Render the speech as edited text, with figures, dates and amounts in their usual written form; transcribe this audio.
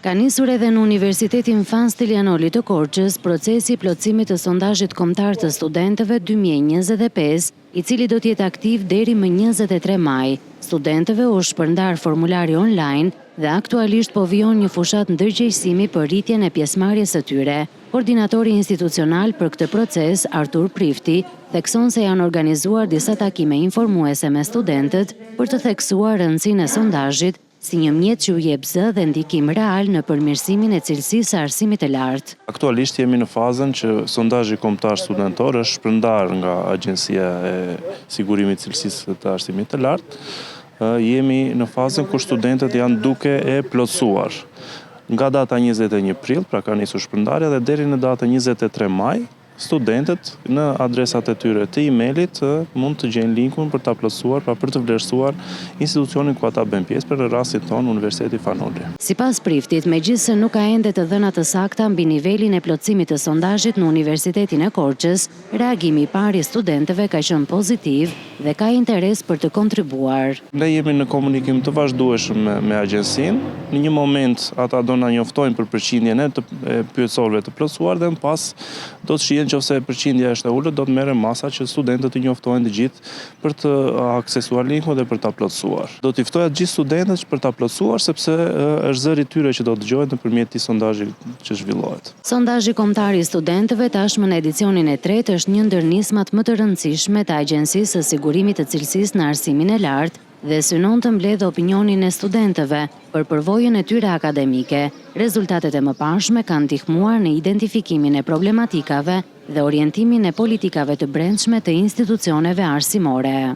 Ka nisur edhe në Universitetin Fan Stylianoli të Korçës procesi i plotësimit të sondazhit kombëtar të studentëve 2025, i cili do të jetë aktiv deri më 23 maj. Studentëve u shpërndar formulari online dhe aktualisht po vijon një fushat ndërgjegjësimi për rritjen e pjesëmarrjes së tyre. Koordinatori institucional për këtë proces, Artur Prifti, thekson se janë organizuar disa takime informuese me studentët për të theksuar rëndësinë e sondazhit si një mjet që u jep zë dhe ndikim real në përmirësimin e cilësisë së arsimit të lartë. Aktualisht jemi në fazën që sondazhi kombëtar studentor është shpërndar nga Agjencia e Sigurimit të Cilësisë të Arsimit të Lartë. Jemi në fazën kur studentët janë duke e plotësuar. Nga data 21 prill, pra ka nisur shpërndarja, dhe deri në datën 23 maj, studentët në adresat e tyre të emailit mund të gjejnë linkun për ta plotësuar, pra për të vlerësuar institucionin ku ata bën pjesë, për rastin tonë Universiteti Fanoli. Sipas Priftit, megjithëse nuk ka ende të dhëna të sakta mbi nivelin e plotësimit të sondazhit në Universitetin e Korçës, reagimi i parë i studentëve ka qenë pozitiv dhe ka interes për të kontribuar. Ne jemi në komunikim të vazhdueshëm me agjencinë. Në një moment ata do na njoftojnë për përqindjen e pyetësorëve të plotësuar dhe më pas do të shihen nëse përqindja është e ulët, do të merren masa që studentët të njoftohen të gjithë për të aksesuar linkun dhe për ta plotësuar. Do t'i ftoja të gjithë studentët për ta plotësuar sepse është zëri i tyre që do të dëgjohet nëpërmjet këtij sondazhi që zhvillohet. Sondazhi kombëtar i studentëve tashmë në edicionin e 3 është një ndër nismat më të rëndësishme të Agjencisë së Sigurimit të Cilësisë në Arsimin e Lartë dhe synon të mbledhë opinionin e studentëve për përvojën e tyre akademike. Rezultatet e mëparshme kanë ndihmuar në identifikimin e problematikave dhe orientimin e politikave të brendshme të institucioneve arsimore.